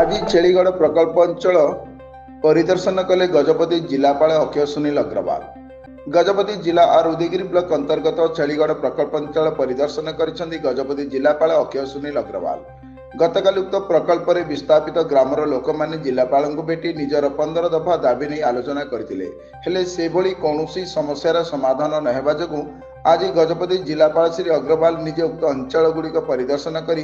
आज छेलीगढ़ प्रकल्प अंचल परिदर्शन कले गजपति जिलापाल अक्षय सुनील अग्रवाल। गजपति जिला और उदयगिरी ब्लॉक अंतर्गत छेलीगढ़ प्रकल्प अंचल परिदर्शन करिसेंती गजपति जिलापाल अक्षय सुनील अग्रवाल। गतकाली उक्त प्रकल्प रे विस्थापित ग्रामर लोक माने जिलापाल को भेटी निजर 15 दफा दाबी नहीं आलोचना करथिले, हेले से भली कौनसी समस्यार समाधान न हेबा जोगु आज गजपति जिलापाल श्री अग्रवाल निजे उक्त अंचल गुड़िक परिदर्शन करी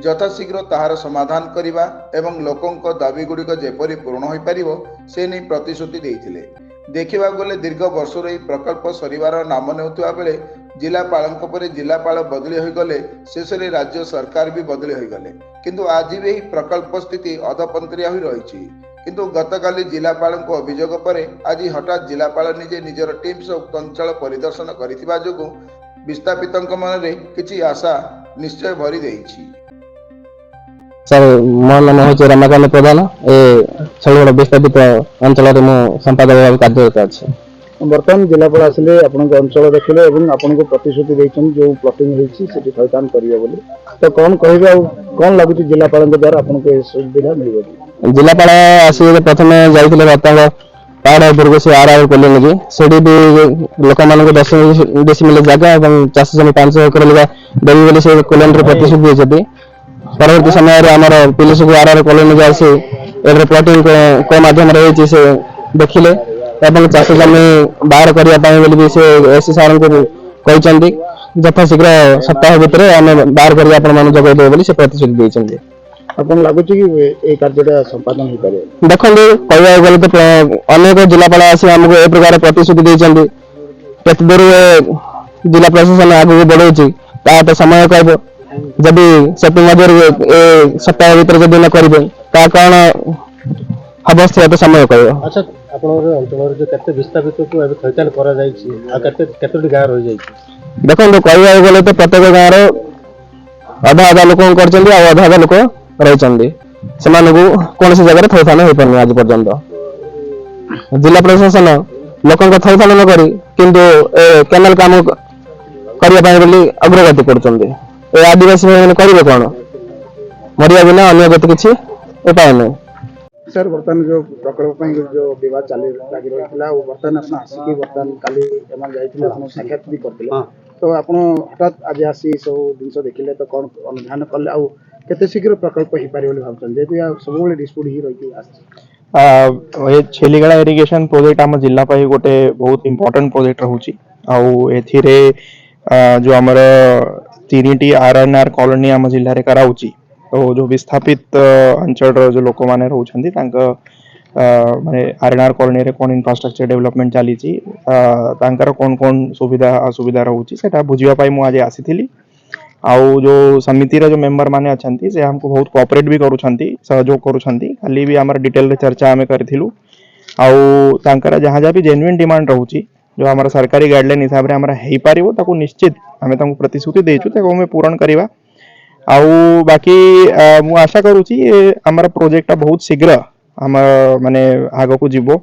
यथाशीघ्र ताहार समाधान करिबा एवं लोकंक दाबी गुड़िक जेपरी पूर्ण होई परिबो से नहीं प्रतिश्रुति देइथिले। देखा गले दीर्घ वर्षर यह प्रकल्प सरिवार नाम नेउथुवा बेले जिलापालक पर जिलापाल बदली हो गले, शेष में राज्य सरकार भी बदली हो गले, किंतु आज भी यह प्रकल्प स्थिति अधपंतरिया हो रही। किंतु गतकाली जिलापाल अभियोग पर आज हठात जिलापाल निजे निजर टीम से उक्त अंचल परिदर्शन करिथिबा जोगु विस्थापित मन में किछि आशा निश्चय भरी देइछि। सर मो नाम हूँ रमाकांत प्रधान। छेलीगढ़ विस्थापित अंचल संपादक भाव कार्यरत अच्छे। बर्तमान जिलापाल आसिले आपन अंचल देखिले और आपन को प्रतिश्रुति देइछन जो प्लॉटिंग होईछि सेठी थैथान करियो बोली, तो कौन कहबे आ कौन लागुछि जिलापाल द्वारा आपन को सुविधा मिलिबो? जिलापाल आसी प्रथम जाइथिले रत्नाग पहाड़ उपरको से आर कोलिंग की सेठी भी लोक मान 10 डेसिमिल जगह और चाष जमी 500 एकड़ लगा देवी बोली से कोलिंग प्रतिश्रुति देइछथि। परवर्ती समय आमर पुलिस को आर कॉलोनी आसी एड्रे प्लॉटिंग को माध्यम रही से देखिले और चाष जमी बाहर करने से एससी सार को कहते यथाशीघ्र सप्ताह भितर आम बाहर कर जगह से प्रतिश्रुति देते। आपन लागुछि कि ए कार्यटा संपादन हो पारे? देखंడి कहया गले तो अनेक जिलापाल आसी हमको ए प्रकार प्रतिश्रुति देछंती, केते दूर जिला प्रशासन आगु बढ़ौछि ता तो समय कहबो। जदि सेटिंग मध्य सप्ताह भीतर जदि न करिबे ता कौन अवस्था तो समय कहबो। अच्छा आपनर अंचल जो केते विस्थापित को एबे थैतान करा जाय छी आ केते केतोडी गाँ रह जाय छी? देखंడి कहया गले तो प्रत्येक गाँ रो आधा आधा लोक करचंदी आ आधा आधा लोक रहिचंदी, सेमानकु कोनसी जगह थैथान होई परनी आज पर्यंत। जिला प्रशासन लोकंक थैथान न करी किंतु केनाल काम करिया पाए बोली अग्रगति करचंदी। ए आदिवासी मैंने करिवे कोन मरिया बिना अन्य गति किछि उपाय नै। सर बर्तमान जो प्रकल्प जो विवाद चली लगी रही बर्तमान आप आसिक बर्तमान काली एम जाइए आप साक्षात भी करते, तो आप हठात आज आसी सब जिन देखिले तो कौन अनुधान कले आउ केते शीघ्र प्रकल्प हो पारे बोली भाबछन जेतु सब डिस्प्यूट ही रही आसी? छेलीगढ़ इरिगेशन प्रोजेक्ट आम जिला पाई गोटे बहुत इंपोर्टेंट प्रोजेक्ट रहउची आउ एथिरे जो हमर 3टी आरएनआर कॉलोनी आम जिल्ला रे कराउची, तो जो विस्थापित अंचल जो लोक माने रहउछंती तांका माने आरएनआर कॉलोनी रे कोन इंफ्रास्ट्रक्चर डेवलपमेंट चाली छी तांकर कोन कोन सुविधा असुविधा रहउची सेटा बुझिया पाई मु आज आसीथिली। आउ जो समिति रे जो मेंबर माने अछंती से हमको बहुत कोऑपरेट भी करूछंती, सहयोग करूछंती। खाली भी हमर डिटेल रे चर्चा हमें करथिलु आउ तांकर जहां जहां भी जेन्युइन डिमांड रहउची जो हमारा सरकारी गाइडलाइन हिसाब रे हमरा हेई पारिबो ताको निश्चित हमें ताको प्रतिश्रुति देछु ताको हमें पूर्ण करिवा। आउ बाकी मु आशा करूची हमारा प्रोजेक्ट बहुत शीघ्र हम माने आगो को जीवो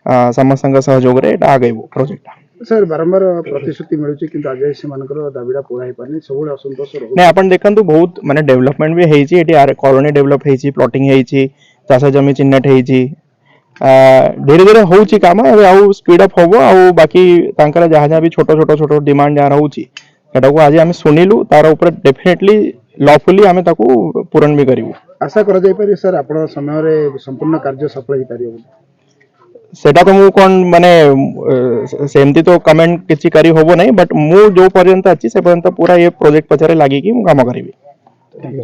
समस्त सहयोग रे एटा आगेबो प्रोजेक्ट। सर बारंबार प्रतिश्रुति मिलुची किंतु आज से मानकर दाबीडा पूरा हे पानी सब असंतोष रहउ नै। आपण देखंतु बहुत माने डेवलपमेंट भी हेची, एटी कॉलोनी डेवलप हेची, प्लॉटिंग हेची, चाष जमी चिन्हट हेची, धीरे धीरे होउची काम एबे आउ स्पीड अप होबो। आउ बाकी तांकर जहां जहां भी छोटो छोटो डिमांड जहां रहउची एटा को आज हम सुनिलु तार ऊपर डेफिनेटली लॉफुली हमें ताको पूर्ण भी करिवो। आशा करा जाय पारे सर आपण समय रे संपूर्ण कार्य सफल हि पारियो सेटा तो मु कोन माने सेमती तो कमेंट किछि करी होबो नै, बट मु जो पर्यंत अछि से पर्यंत पूरा ये प्रोजेक्ट पछरे लागी कि मु काम करिवि।